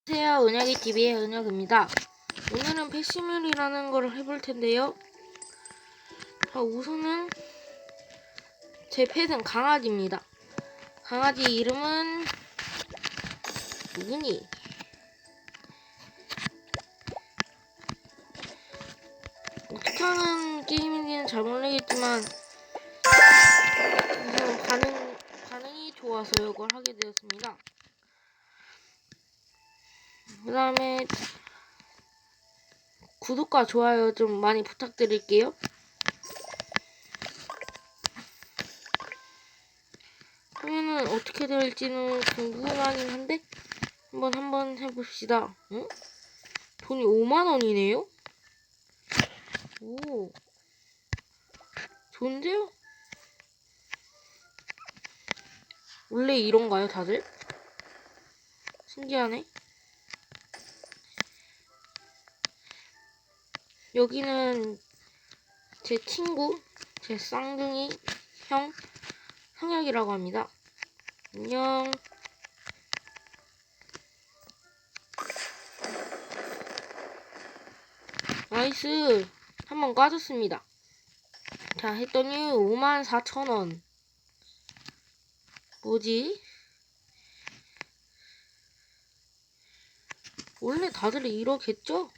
안녕하세요. 은혁이 TV의 은혁입니다. 오늘은 패시뮬이라는 걸 해볼 텐데요. 자, 우선은 제 펫은 강아지입니다. 강아지 이름은 누구니? 어떻게 하는 게임인지는 잘 모르겠지만 우선 반응이 좋아서 이걸 하게 되었습니다. 그 다음에 구독과 좋아요 좀 많이 부탁드릴게요. 화면은 어떻게 될지는 궁금하긴 한데 한번 해봅시다. 응? 돈이 5만원이네요? 오, 좋은데요? 원래 이런가요, 다들? 신기하네. 여기는 제 친구, 제 쌍둥이 형, 형혁이라고 합니다. 안녕. 나이스. 한번 까졌습니다. 자, 했더니 54,000원. 뭐지? 원래 다들 이러겠죠?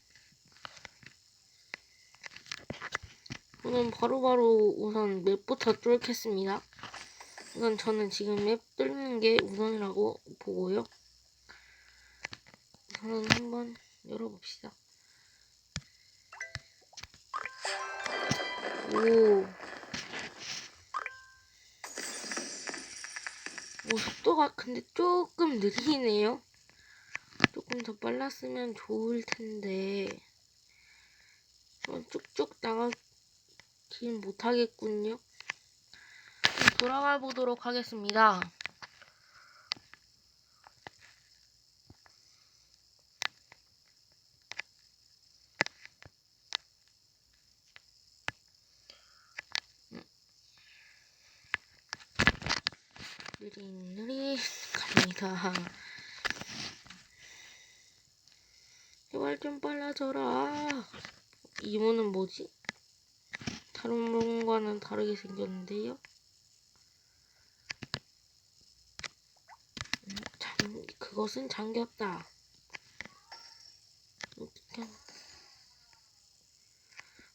저는 바로바로 우선 맵부터 뚫겠습니다. 우선 저는 지금 맵 뚫는 게 우선이라고 보고요. 우선 한번 열어봅시다. 오. 속도가 근데 조금 느리네요. 조금 더 빨랐으면 좋을 텐데 쭉쭉 나가긴 못하겠군요. 돌아가 보도록 하겠습니다. 느릿느릿 갑니다. 제발 좀 빨라져라. 이모는 뭐지? 다른 분과는 다르게 생겼는데요. 그것은 잠겼다.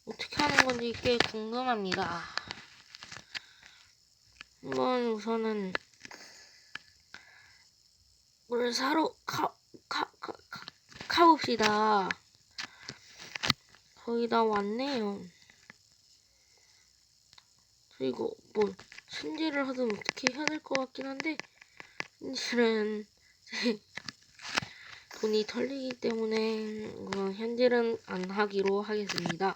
어떻게 하는 건지 꽤 궁금합니다. 한번 우선은 물 사러 가봅시다. 거의 다 왔네요. 그리고 뭐 손질을 하든 어떻게 해야 될 것 같긴 한데 현질은 돈이 털리기 때문에 현질은 안 하기로 하겠습니다.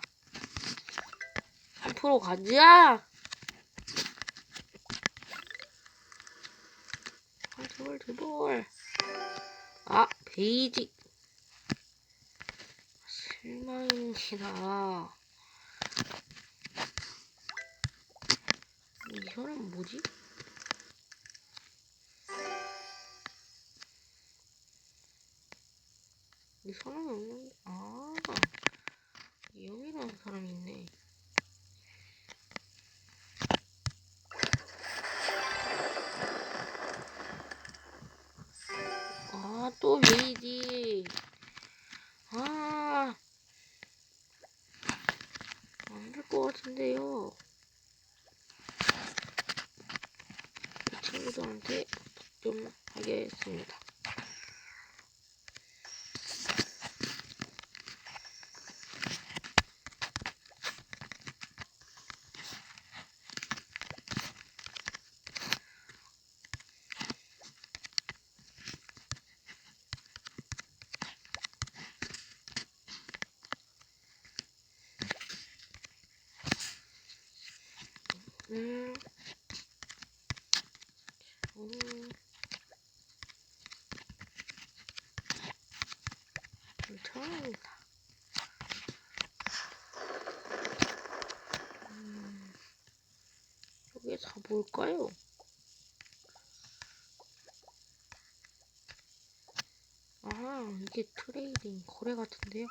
앞으로 가자. 제발. 아, 베이직. 실망입니다. 이 사람 뭐지? 이 사람이 없는데, 이형이라는 사람이 있네. 또 베이직. 안 될 것 같은데요. 이 친구들한테 좀 하겠습니다. 괜찮습니다. 이게 다 뭘까요? 이게 트레이딩 거래 같은데요?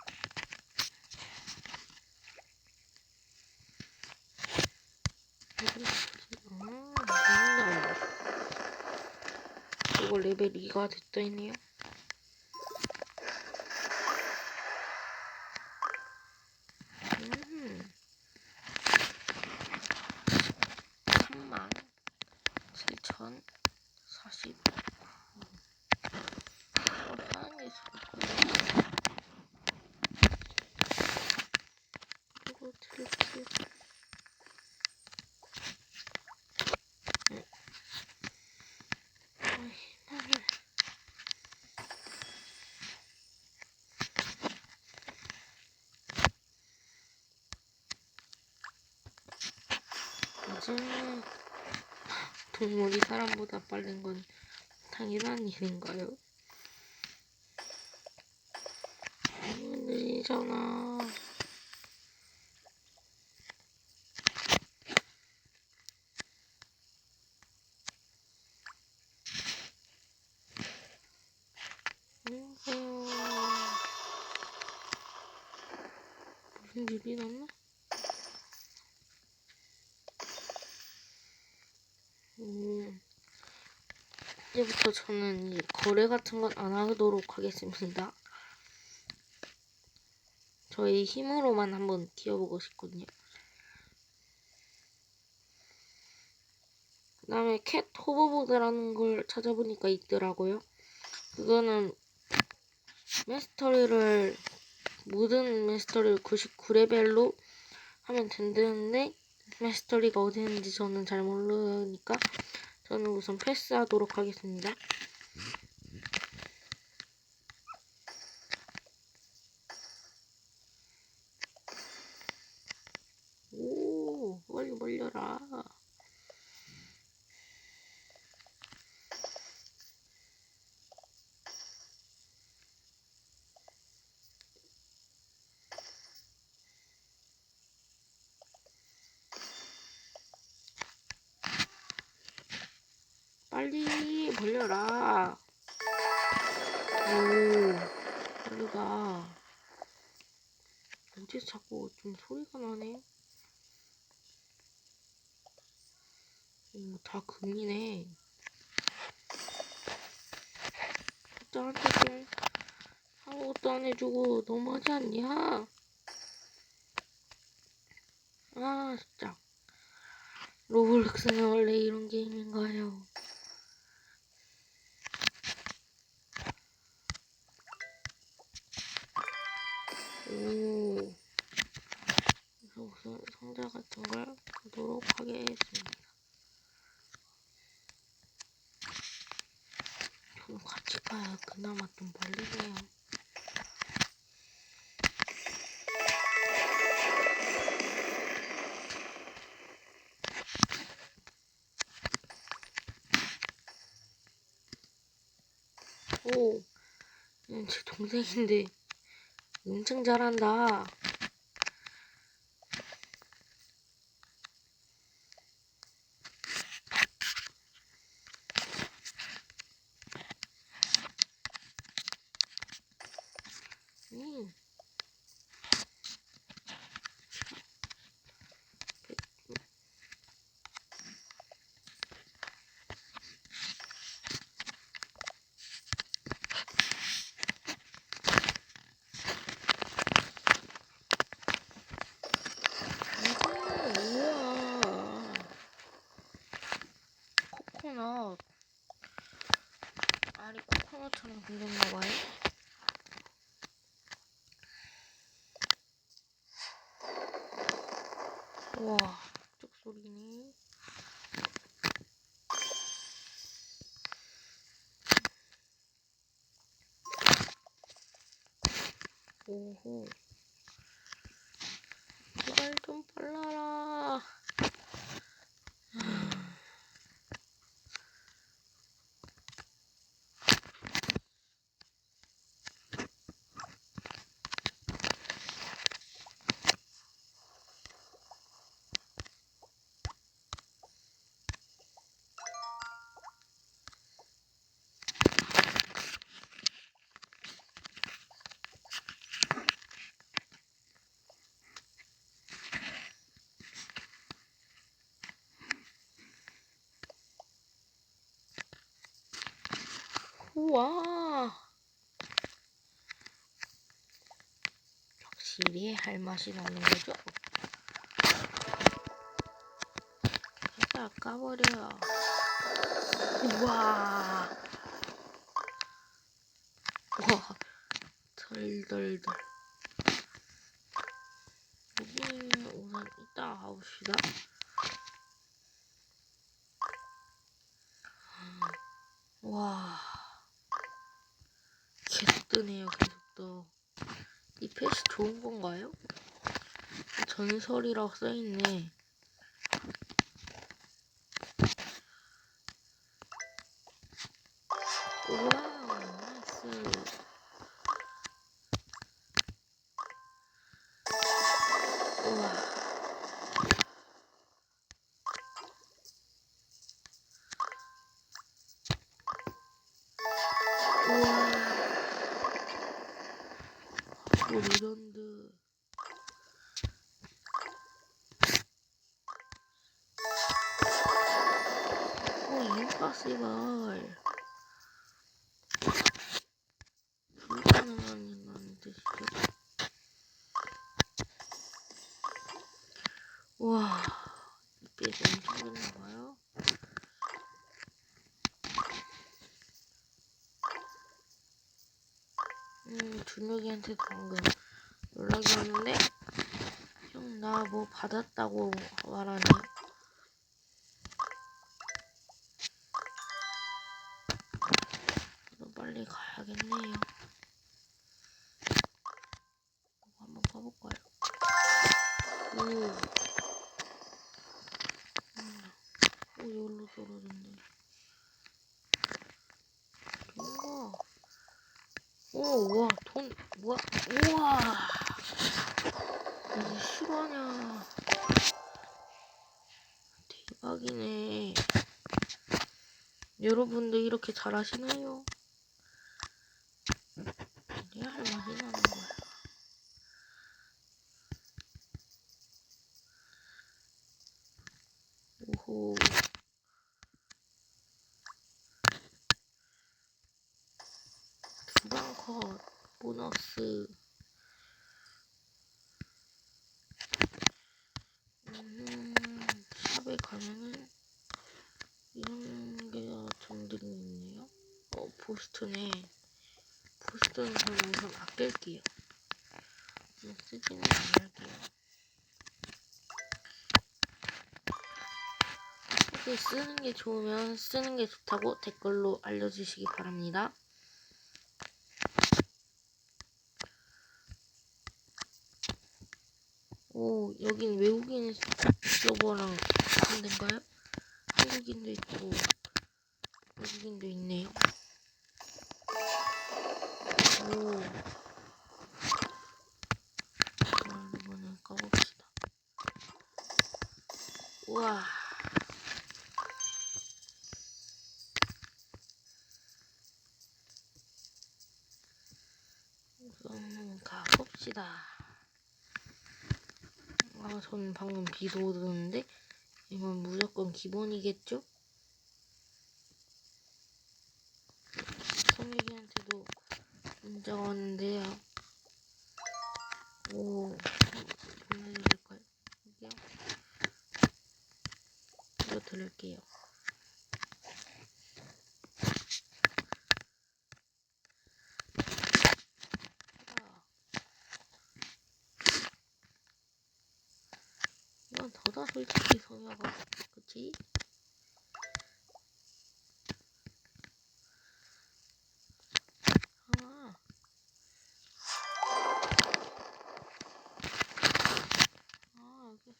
이거 레벨 2가 됐다 있네요. 음. 37,040. 하는 게 있을 거예요. 이거 드릴게요. 이제 동물이 사람보다 빠른 건 당연한 일인가요? 느리잖아. 안녕하세요. 무슨 일이 났나? 이제부터 저는 이 거래 같은 건 안 하도록 하겠습니다. 저의 힘으로만 한번 키워보고 싶거든요. 그 다음에 캣 호버보드라는 걸 찾아보니까 있더라고요. 그거는 모든 마스터리를 99레벨로 하면 된다는데 마스터리가 어디 있는지 저는 잘 모르니까 저는 우선 패스하도록 하겠습니다. 오, 빨리 몰려라. 빨리 몰려라. 오, 빨리 가. 언제 자꾸 좀 소리가 나네. 오, 다 금이네. 나한테 좀 아무것도 안 해주고 너무하지 않냐? 아, 진짜. 로블록스는 원래 이런 게임인가요? 오, 그래서 무슨 상자 같은 걸 보도록 하겠습니다. 저는 같이 가야 그나마 좀 멀리네요. 오, 제 동생인데 엄청 잘한다. 음. 우와. 코코넛. 알이 코코넛처럼 생겼나봐요. 우와, 쪽 소리네. 오호. 제발 좀 빨라라. 우와. 확실히 할 맛이 나는 거죠? 살짝 까버려. 우와. 와, 덜덜덜. 여기는 우선 이따 가봅시다. 와, 계속 뜨네요. 계속 떠. 이 펫이 좋은 건가요? 전설이라고 써있네. 우와, 나이스. 우와. 우와. 리런드. 임파서블. 불가능한 뜻이죠. 우와, 이게 엄청 됐나봐요. 준혁이한테 방금 연락이 왔는데, 형, 나 뭐 받았다고 말하네. 저도 빨리 가야겠네요. 한번 가볼까요? 오, 여기로 떨어졌네. 뭔가. 오, 와, 돈, 뭐야, 우와. 이게 실화냐. 대박이네. 여러분도 이렇게 잘하시나요? 이래야 할 맛이 나는 거야. 오호. 두방 컷. 보너스. 샵에 가면은 이런 게 점들이 있네요. 보스턴에. 보스턴은 저는 우선 아낄게요. 쓰지는 않을게요. 혹시 쓰는 게 좋으면 쓰는 게 좋다고 댓글로 알려주시기 바랍니다. 오, 여긴 외국인 서버랑 같은 데인가요? 한국인도 있고 외국인도 있네요. 오, 이번엔 까봅시다. 우와. 우선 가봅시다. 전 방금 비도 오는데 이건 무조건 기본이겠죠? 성유기한테도 문자가 왔는데요. 오, 보내드릴까요? 여기요? 이거 드릴게요. 이건 더다 솔직히 성유가 그치? 아, 여기.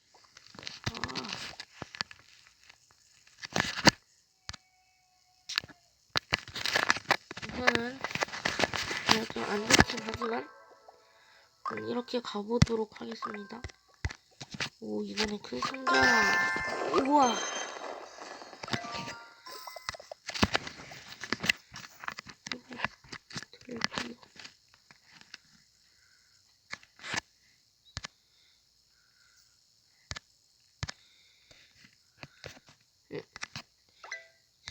우선은 제가 좀 안 좋긴 하지만 이렇게 가보도록 하겠습니다. 오, 이번에 큰 상자. 우와. 드릴게요.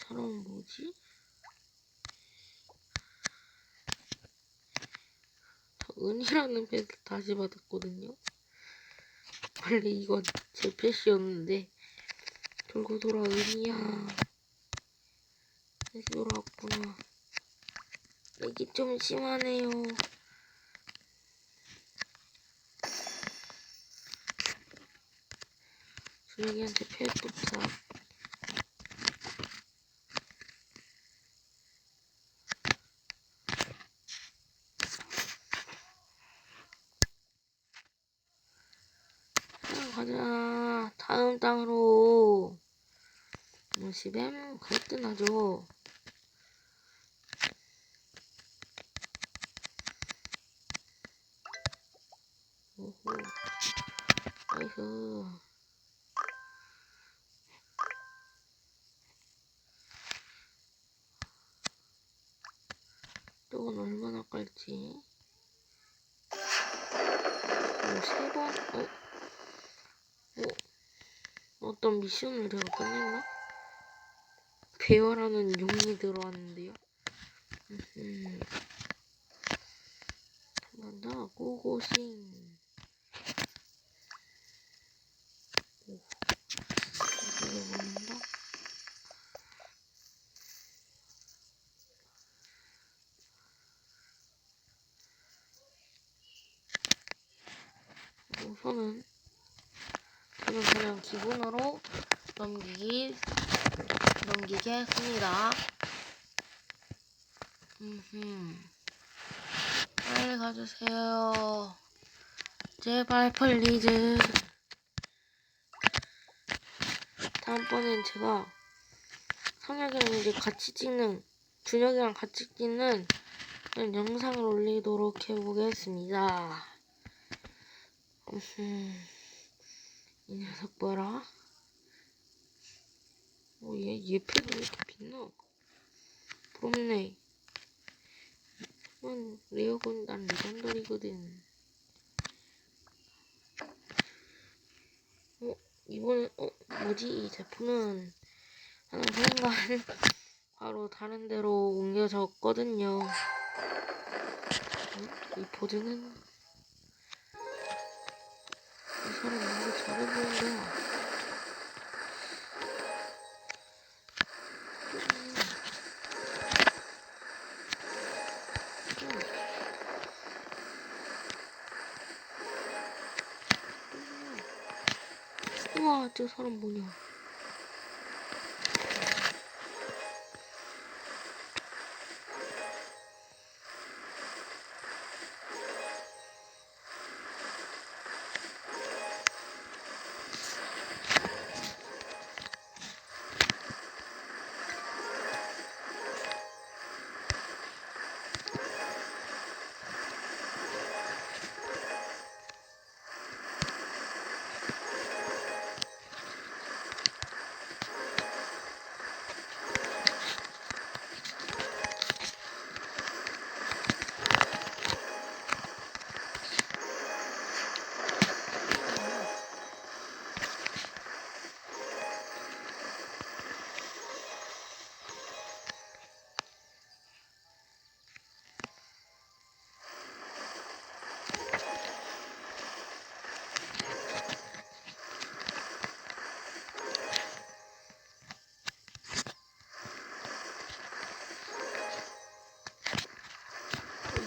사람은 뭐지? 은이라는 펫을 다시 받았거든요. 원래 이건 제 펫이었는데 돌고 돌아 은이야. 다시 돌아왔구나. 이게 좀 심하네요. 준혁이한테 펫 부탁. 가자. 다음 땅으로. 시뱀 갈등하죠. 오호. 나이스. 이건 얼마나 깔지? 3번? 어떤 미션을 제가 끝냈나? 배열하는 용이 들어왔는데요. 한 번 더 고고싱. 오, 이거 먹는다. 우선은 저는 그냥 기본으로 넘기겠습니다. 빨리 가주세요. 제발 플리즈. 다음번엔 제가 성혁이랑 이제 같이 찍는, 준혁이랑 같이 찍는 영상을 올리도록 해보겠습니다. 이 녀석 봐라. 얘 팩이 왜 이렇게 빛나? 부럽네. 레어건 난 레전더리거든. 이번엔 뭐지 이 제품은 하는 순간 바로 다른 데로 옮겨졌거든요. 이 포즈는 이 사람 뭔가 잘해 보인다. 우와, 저 사람 뭐냐?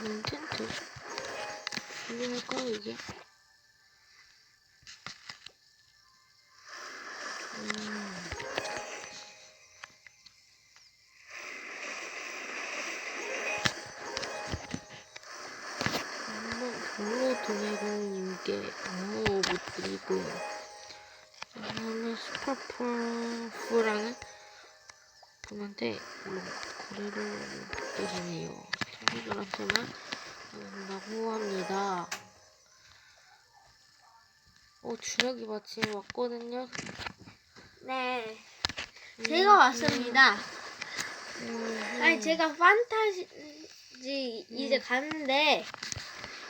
텐트 준비할까 이게? 한번 블루 도네공님께 못 드리고요. 오늘 슈퍼프라는 분한테 물론 거래를 계시네요. 친구들한테만 한다고 합니다. 준혁이 마침 왔거든요. 네, 제가 왔습니다. 아니 제가 판타지 이제 가는데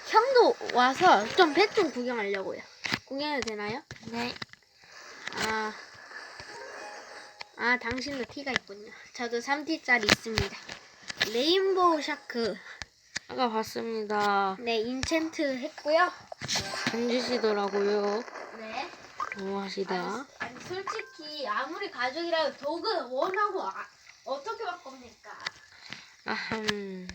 형도 와서 좀 펫 좀 구경하려고요. 구경해도 되나요? 네. 당신도 티가 있군요. 저도 3T짜리 있습니다. 레인보우 샤크 아까 봤습니다. 네, 인챈트 했고요. 앉으시더라고요. 네. 너무하시다. 아니, 솔직히 아무리 가족이라도 덕은 원하고 어떻게 바꿉니까? 아흠.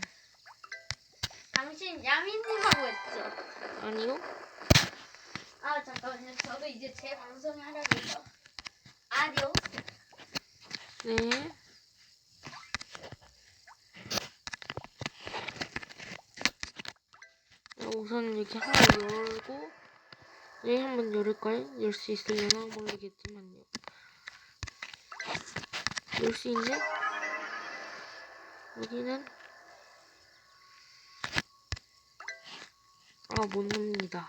당신 야민님하고 했죠? 아니요? 아 잠깐만요. 저도 이제 제 방송을 하려고 해서. 아디오. 네. 우선 이렇게 하나 열고, 여기 한번 열을까요? 열 수 있으려나 모르겠지만요. 열 수 있네? 여기는 못 놉니다.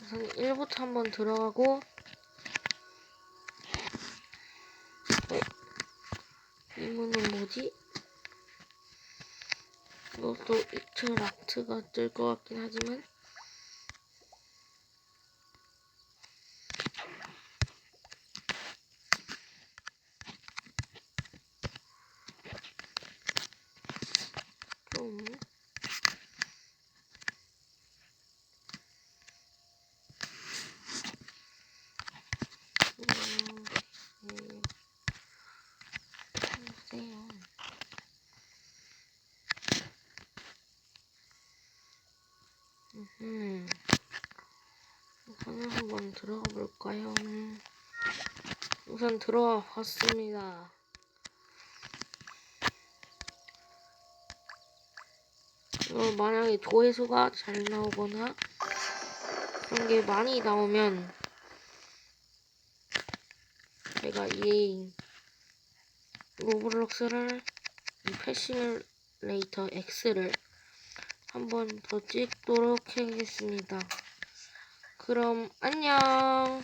우선 1부터 한번 들어가고, 이 문은 뭐지? 이것도 이트락트가 뜰 것 같긴 하지만, 좀 보세요. 우선 한번 들어가 볼까요? 우선 들어와 봤습니다. 만약에 조회수가 잘 나오거나 그런 게 많이 나오면 제가 이 로블록스를 이 패시뮬레이터 X를 한번 더 찍도록 하겠습니다. 그럼 안녕.